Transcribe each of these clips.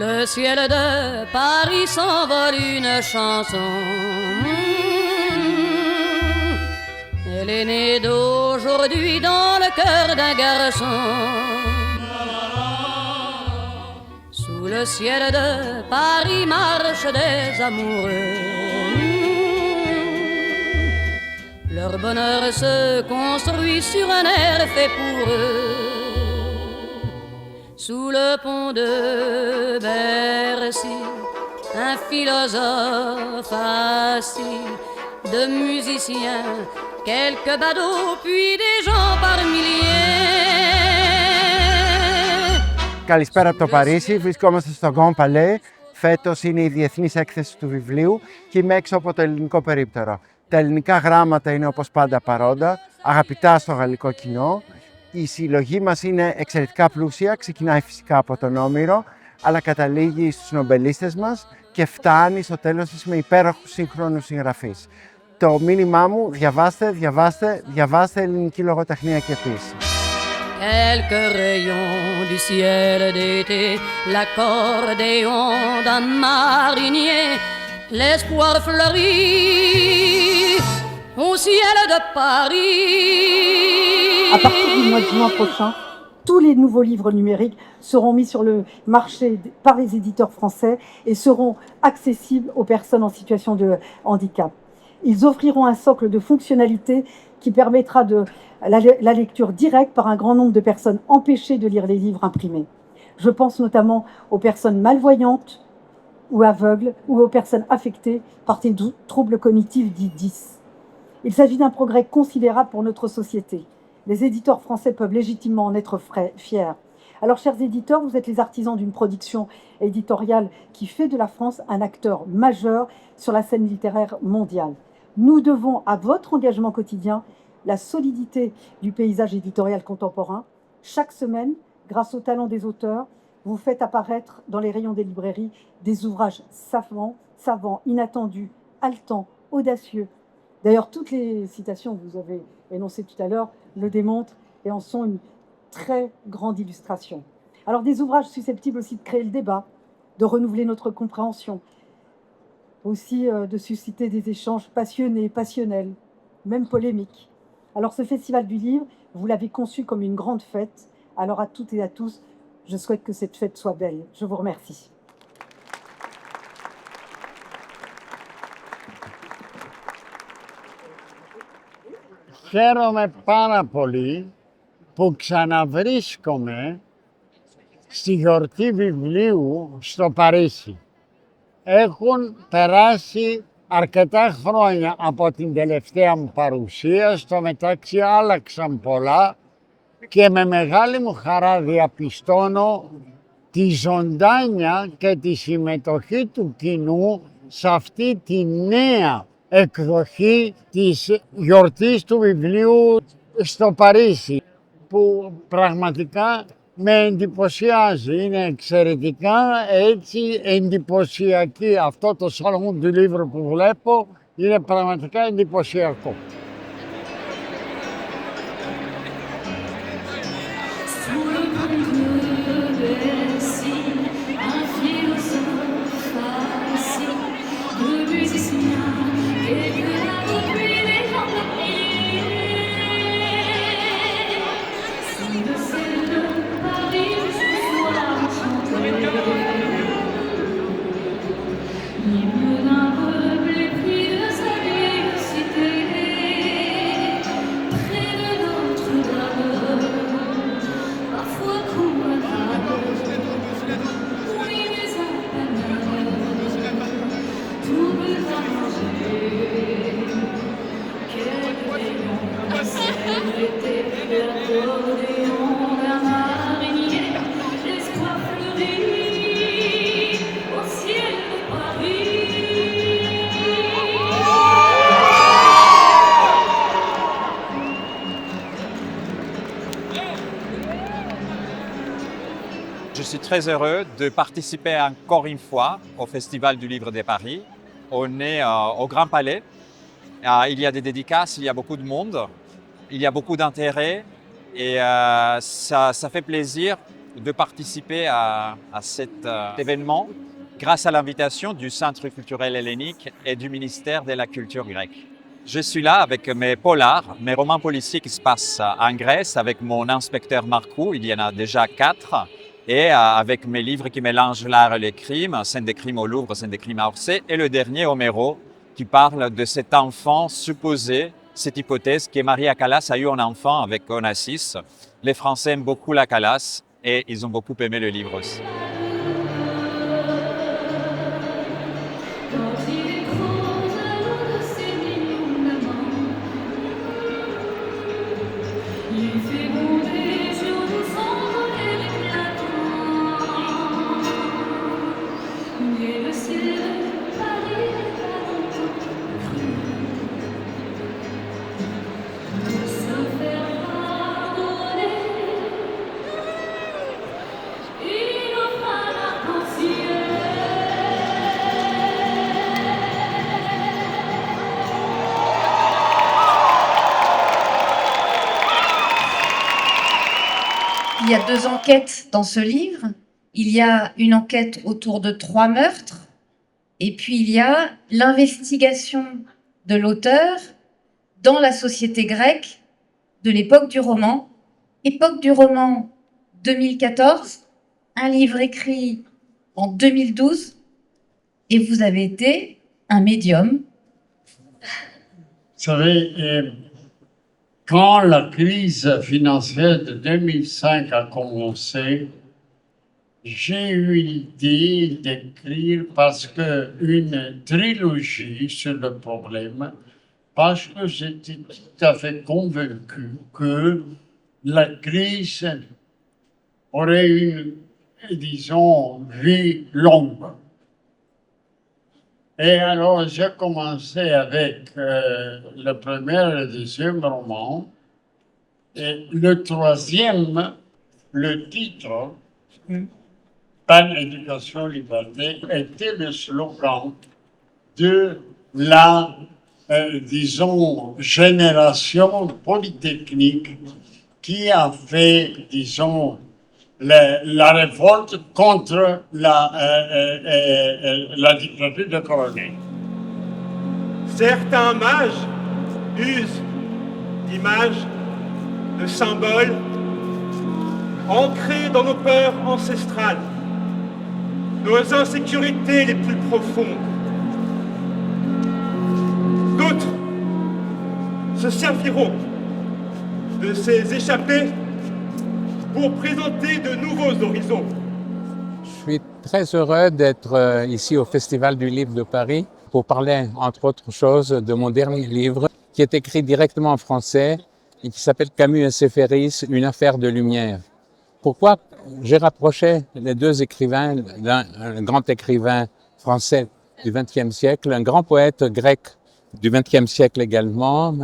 le ciel de Paris s'envole une chanson. Elle est née d'aujourd'hui dans le cœur d'un garçon. Sous le ciel de Paris marchent des amoureux. Leur bonheur se construit sur un air fait pour eux. Sous le pont de Bercy, un philosophe assis, de musiciens, quelques badauds, puis des gens par milliers. Καλησπέρα από το Παρίσι, βρισκόμαστε στο Grand Palais. Φέτος είναι η διεθνής έκθεση του βιβλίου και είμαι έξω από το ελληνικό περίπτερο. Τα ελληνικά γράμματα είναι όπως πάντα παρόντα, αγαπητά στο γαλλικό κοινό. Η συλλογή μας είναι εξαιρετικά πλούσια, ξεκινάει φυσικά από τον Όμηρο, αλλά καταλήγει στους νομπελίστες μας και φτάνει στο τέλος της με υπέροχους σύγχρονους συγγραφείς. Το μήνυμά μου, διαβάστε ελληνική λογοτεχνία και ποίηση. Quelques rayons du ciel d'été, l'accordéon d'un marinier, l'espoir fleurit au ciel de Paris. À partir du mois de juin prochain, tous les nouveaux livres numériques seront mis sur le marché par les éditeurs français et seront accessibles aux personnes en situation de handicap. Ils offriront un socle de fonctionnalités qui permettra la lecture directe par un grand nombre de personnes empêchées de lire les livres imprimés. Je pense notamment aux personnes malvoyantes ou aveugles ou aux personnes affectées par des troubles cognitifs dits 10. Il s'agit d'un progrès considérable pour notre société. Les éditeurs français peuvent légitimement en être fiers. Alors, chers éditeurs, vous êtes les artisans d'une production éditoriale qui fait de la France un acteur majeur sur la scène littéraire mondiale. Nous devons à votre engagement quotidien la solidité du paysage éditorial contemporain. Chaque semaine, grâce au talent des auteurs, vous faites apparaître dans les rayons des librairies des ouvrages savants, inattendus, haletants, audacieux. D'ailleurs, toutes les citations que vous avez énoncées tout à l'heure le démontrent et en sont une très grande illustration. Alors, des ouvrages susceptibles aussi de créer le débat, de renouveler notre compréhension, aussi de susciter des échanges passionnés, passionnels, même polémiques. Alors, ce festival du livre, vous l'avez conçu comme une grande fête. Alors, à toutes et à tous, je souhaite que cette fête soit belle. Je vous remercie. Χαίρομαι πάρα πολύ που ξαναβρίσκομαι στη γιορτή βιβλίου στο Παρίσι. Έχουν περάσει αρκετά χρόνια από την τελευταία μου παρουσία, στο μεταξύ άλλαξαν πολλά και με μεγάλη μου χαρά διαπιστώνω τη ζωντάνια και τη συμμετοχή του κοινού σε αυτή τη νέα εκδοχή της γιορτής του βιβλίου στο Παρίσι, που πραγματικά με εντυπωσιάζει. Είναι εξαιρετικά έτσι εντυπωσιακή. Αυτό το Salon du Livre που βλέπω είναι πραγματικά εντυπωσιακό. Je suis très heureux de participer encore une fois au Festival du Livre de Paris. On est au Grand Palais. Il y a des dédicaces, il y a beaucoup de monde, il y a beaucoup d'intérêt et ça fait plaisir de participer à cet événement grâce à l'invitation du Centre culturel hellénique et du ministère de la culture grecque. Je suis là avec mes polars, mes romans policiers qui se passent en Grèce, avec mon inspecteur Marcou, il y en a déjà 4, et avec mes livres qui mélangent l'art et les crimes, Scène des crimes au Louvre, Scène des crimes à Orsay, et le dernier, Homéro, qui parle de cet enfant supposé, cette hypothèse que Maria Callas a eu un enfant avec Onassis. Les Français aiment beaucoup la Callas et ils ont beaucoup aimé le livre aussi. Il y a 2 enquêtes dans ce livre. Il y a une enquête autour de 3 meurtres. Et puis il y a l'investigation de l'auteur dans la société grecque de l'époque du roman. Époque du roman 2014, un livre écrit en 2012. Et vous avez été un médium. Vous savez, quand la crise financière de 2005 a commencé, j'ai eu l'idée d'écrire une trilogie sur le problème, parce que j'étais tout à fait convaincu que la crise aurait une, disons, vie longue. Et alors, j'ai commencé avec le premier et le deuxième roman. Et le troisième, le titre, Pan, éducation, liberté, était le slogan de la, disons, génération polytechnique qui a fait, disons, la révolte contre la dictature de colonel. Certains mages usent d'images, de symboles ancrés dans nos peurs ancestrales, nos insécurités les plus profondes. D'autres se serviront de ces échappées pour présenter de nouveaux horizons. Je suis très heureux d'être ici au Festival du Livre de Paris pour parler, entre autres choses, de mon dernier livre qui est écrit directement en français et qui s'appelle Camus et Séphéris, une affaire de lumière. Pourquoi j'ai rapproché les 2 écrivains, un grand écrivain français du XXe siècle, un grand poète grec du XXe siècle également,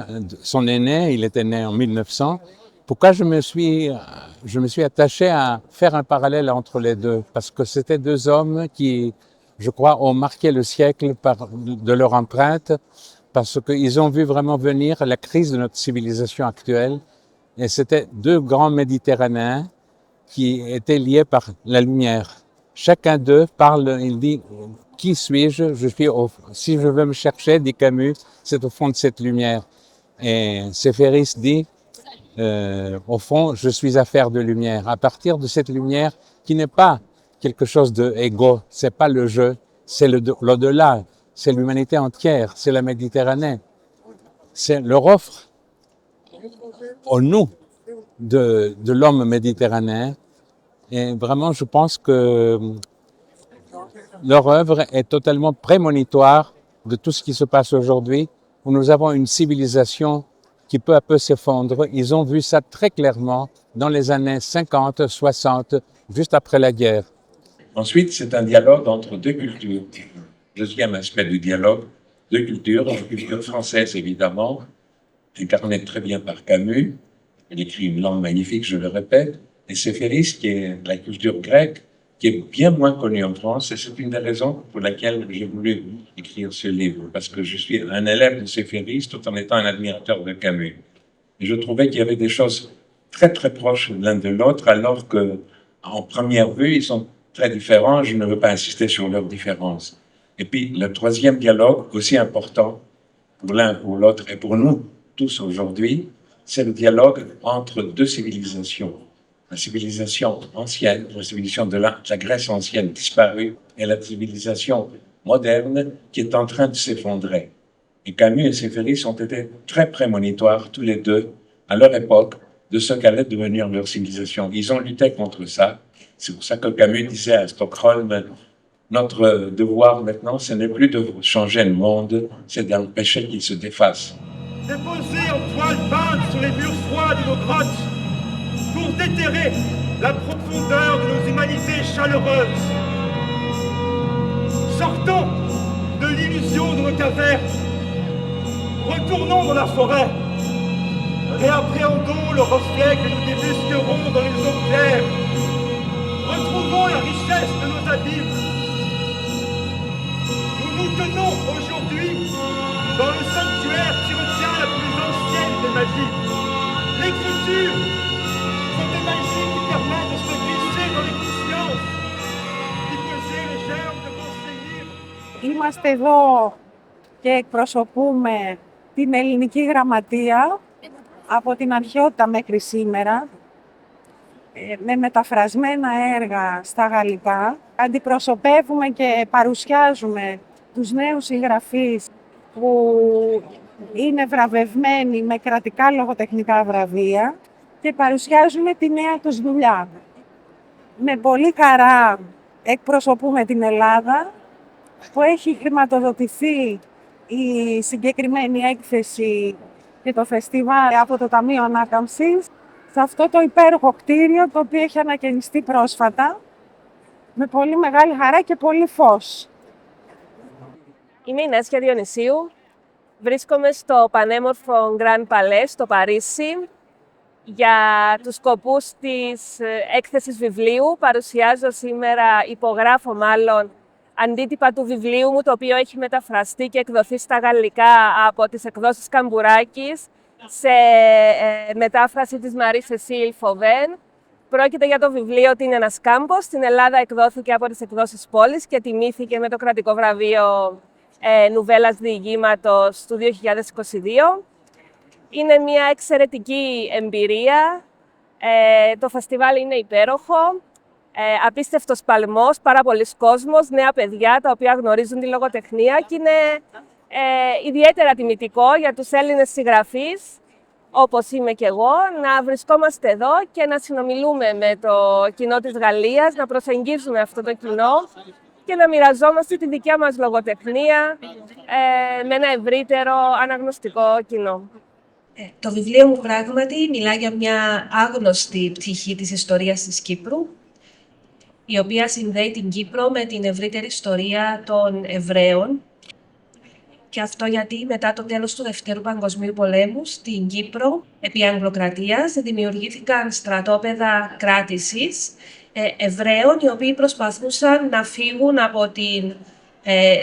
son aîné, il était né en 1900. Pourquoi je me suis attaché à faire un parallèle entre les 2? Parce que c'était 2 hommes qui, je crois, ont marqué le siècle de leur empreinte, parce qu'ils ont vu vraiment venir la crise de notre civilisation actuelle. Et c'était 2 grands Méditerranéens qui étaient liés par la lumière. Chacun d'eux parle, il dit « Qui suis-je ? Si je veux me chercher, dit Camus, c'est au fond de cette lumière. » Et Séphéris dit au fond, je suis affaire de lumière. À partir de cette lumière qui n'est pas quelque chose d'égo, c'est pas le jeu, c'est l'au-delà, c'est l'humanité entière, c'est la Méditerranée. C'est leur offre au nous de l'homme méditerranéen. Et vraiment, je pense que leur œuvre est totalement prémonitoire de tout ce qui se passe aujourd'hui, où nous avons une civilisation qui peu à peu s'effondre. Ils ont vu ça très clairement dans les années 50, 60, juste après la guerre. Ensuite, c'est un dialogue entre 2 cultures. Deuxième aspect du dialogue, 2 cultures, la culture française évidemment, incarnée très bien par Camus, il écrit une langue magnifique, je le répète, et Séphéris, qui est la culture grecque, qui est bien moins connue en France, et c'est une des raisons pour laquelle j'ai voulu écrire ce livre, parce que je suis un élève de Séphéris tout en étant un admirateur de Camus. Et je trouvais qu'il y avait des choses très très proches l'un de l'autre, alors que en première vue, ils sont très différents. Je ne veux pas insister sur leurs différences. Et puis, le troisième dialogue, aussi important pour l'un, pour l'autre et pour nous tous aujourd'hui, c'est le dialogue entre deux civilisations. La civilisation ancienne, la civilisation de la Grèce ancienne disparue, et la civilisation moderne qui est en train de s'effondrer. Et Camus et Sévéris ont été très prémonitoires, tous les deux, à leur époque, de ce qu'allait devenir leur civilisation. Ils ont lutté contre ça. C'est pour ça que Camus disait à Stockholm, notre devoir maintenant, ce n'est plus de changer le monde, c'est d'empêcher qu'il se défasse. Déposés en toile peinte sur les murs froids de nos grottes, pour déterrer la profondeur de nos humanités chaleureuses. Sortons de l'illusion de nos cavernes, retournons dans la forêt, réappréhendons le reflet que nous débusquerons dans les eaux claires, retrouvons la richesse de nos abîmes. Nous nous tenons aujourd'hui dans le sanctuaire qui retient la plus ancienne des magies. L'écriture sont des magies qui permettent de se glisser dans les consciences, d'y poser les germes de pensée libre. Είμαστε εδώ και εκπροσωπούμε την ελληνική γραμματεία από την αρχαιότητα μέχρι σήμερα, με μεταφρασμένα έργα στα γαλλικά. Αντιπροσωπεύουμε και παρουσιάζουμε τους νέους συγγραφείς που είναι βραβευμένοι με κρατικά λογοτεχνικά βραβεία και παρουσιάζουμε τη νέα τους δουλειά. Με πολύ χαρά εκπροσωπούμε την Ελλάδα, που έχει χρηματοδοτηθεί η συγκεκριμένη έκθεση και το φεστιβάλ από το Ταμείο Ανάκαμψης σε αυτό το υπέροχο κτίριο, το οποίο έχει ανακαινιστεί πρόσφατα με πολύ μεγάλη χαρά και πολύ φως. Είμαι η Νέσια Διονυσίου. Βρίσκομαι στο πανέμορφο Grand Palais στο Παρίσι για τους σκοπούς της έκθεσης βιβλίου. Παρουσιάζω σήμερα, υπογράφω μάλλον, αντίτυπα του βιβλίου μου, το οποίο έχει μεταφραστεί και εκδοθεί στα γαλλικά από τις εκδόσεις Καμπουράκης σε μετάφραση της Μαρή Σεσίλ Φοβέν. Πρόκειται για το βιβλίο «Τι είναι ένας κάμπος». Στην Ελλάδα εκδόθηκε από τις εκδόσεις Πόλης και τιμήθηκε με το κρατικό βραβείο Νουβέλας Διηγήματος του 2022. Είναι μια εξαιρετική εμπειρία. Το φεστιβάλ είναι υπέροχο. Απίστευτος παλμός, πάρα πολλοί κόσμος, νέα παιδιά τα οποία γνωρίζουν τη λογοτεχνία και είναι ιδιαίτερα τιμητικό για τους Έλληνες συγγραφείς, όπως είμαι και εγώ, να βρισκόμαστε εδώ και να συνομιλούμε με το κοινό της Γαλλίας, να προσεγγίζουμε αυτό το κοινό και να μοιραζόμαστε τη δικιά μας λογοτεχνία με ένα ευρύτερο αναγνωστικό κοινό. Το βιβλίο μου πράγματι μιλά για μια άγνωστη πτυχή της ιστορίας της Κύπρου, η οποία συνδέει την Κύπρο με την ευρύτερη ιστορία των Εβραίων. Και αυτό γιατί μετά το τέλος του Δευτέρου Παγκοσμίου Πολέμου στην Κύπρο, επί Αγγλοκρατίας, δημιουργήθηκαν στρατόπεδα κράτησης Εβραίων, οι οποίοι προσπαθούσαν να φύγουν από την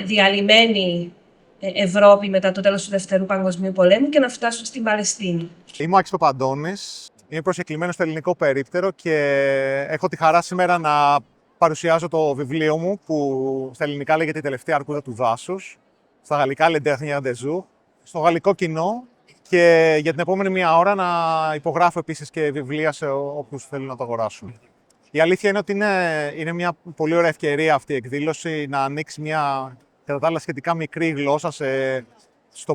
διαλυμένη Ευρώπη μετά το τέλος του Δευτέρου Παγκοσμίου Πολέμου και να φτάσουν στην Παλαιστίνη. Είμαι ο Άκης Παπαντώνης, είμαι προσκεκλημένος στο Ελληνικό Περίπτερο και έχω τη χαρά σήμερα να παρουσιάζω το βιβλίο μου που στα ελληνικά λέγεται «Η τελευταία αρκούδα του δάσους», στα γαλλικά «Le dernier des Zoos», στο γαλλικό κοινό και για την επόμενη μία ώρα να υπογράφω επίσης και βιβλία σε όποιους θέλουν να το αγοράσουν. Η αλήθεια είναι ότι είναι μια πολύ ωραία ευκαιρία αυτή η εκδήλωση να ανοίξει μια κατά τα άλλα σχετικά μικρή γλώσσα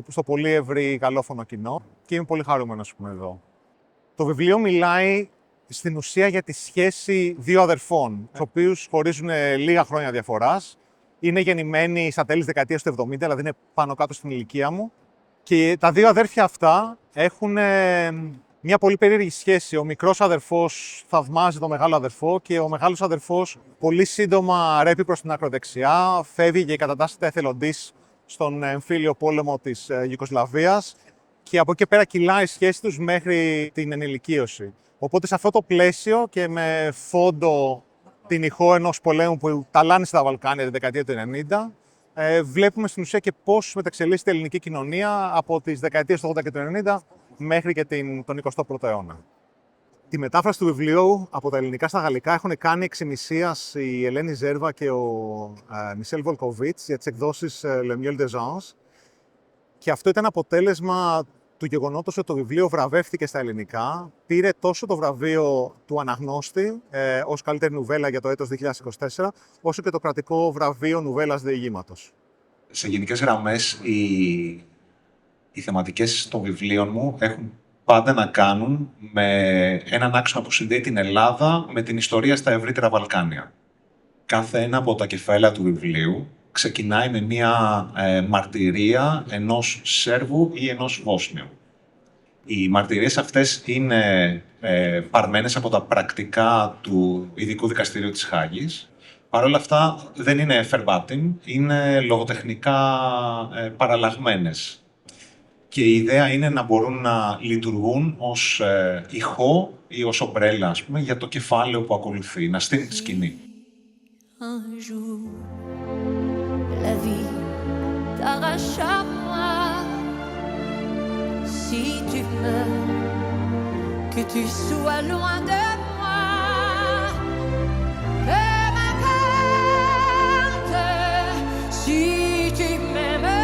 στο πολύ ευρύ γαλλόφωνο κοινό και είμαι πολύ χαρούμενος που είμαι εδώ. Το βιβλίο μιλάει στην ουσία για τη σχέση δύο αδερφών, τους οποίους χωρίζουν λίγα χρόνια διαφοράς. Είναι γεννημένοι στα τέλη της δεκαετίας του 70, δηλαδή είναι πάνω κάτω στην ηλικία μου. Και τα δύο αδέρφια αυτά έχουν μια πολύ περίεργη σχέση. Ο μικρός αδερφός θαυμάζει τον μεγάλο αδερφό και ο μεγάλος αδερφός πολύ σύντομα ρέπει προς την ακροδεξιά, φεύγει και κατατάσσεται εθελοντής στον εμφύλιο πόλεμο της Ιουγκοσλαβίας και από εκεί πέρα κυλάει η σχέση τους μέχρι την ενηλικίωση. Οπότε σε αυτό το πλαίσιο και με φόντο την ηχό ενός πολέμου που ταλάνισε τα Βαλκάνια τη δεκαετία του 90, βλέπουμε στην ουσία και πώς μεταξελίσσεται η ελληνική κοινωνία από τις δεκαετίες του 80 και του 90 μέχρι και τον 21ο αιώνα. Τη μετάφραση του βιβλίου από τα ελληνικά στα γαλλικά έχουν κάνει εξημισίας η Ελένη Ζέρβα και ο Μισελ Βολκοβίτς για τις εκδόσεις Le Miel des Anges. Και αυτό ήταν αποτέλεσμα του γεγονότος ότι το βιβλίο βραβεύτηκε στα ελληνικά. Πήρε τόσο το βραβείο του αναγνώστη ως καλύτερη νουβέλα για το έτος 2024, όσο και το κρατικό βραβείο νουβέλας διηγήματος. Σε γενικές γραμμές, οι θεματικές των βιβλίων μου έχουν πάντα να κάνουν με έναν άξονα που συνδέει την Ελλάδα με την ιστορία στα ευρύτερα Βαλκάνια. Κάθε ένα από τα κεφάλαια του βιβλίου ξεκινάει με μία μαρτυρία ενός Σέρβου ή ενός Βόσνιου. Οι μαρτυρίες αυτές είναι παρμένες από τα πρακτικά του Ειδικού Δικαστηρίου της Χάγης. Παρ' όλα αυτά δεν είναι verbatim, είναι λογοτεχνικά παραλλαγμένες. Και η ιδέα είναι να μπορούν να λειτουργούν ως ηχό ή ως ομπρέλα, ας πούμε, για το κεφάλαιο που ακολουθεί, να στείλει τη σκηνή. Un jour, la vie t'arrache à moi. Si tu meurs, que tu sois loin de moi. Que m'importe si tu m'aimes,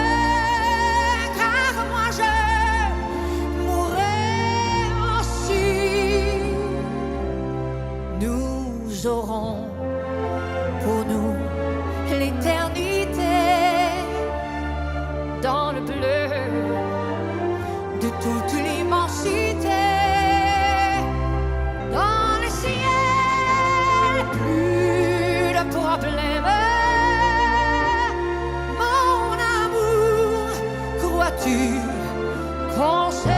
car moi je mourrai aussi. Nous aurons pour nous l'éternité dans le bleu de toute l'immensité, dans le ciel, plus de problème. Mon amour, crois-tu qu'on s'aime?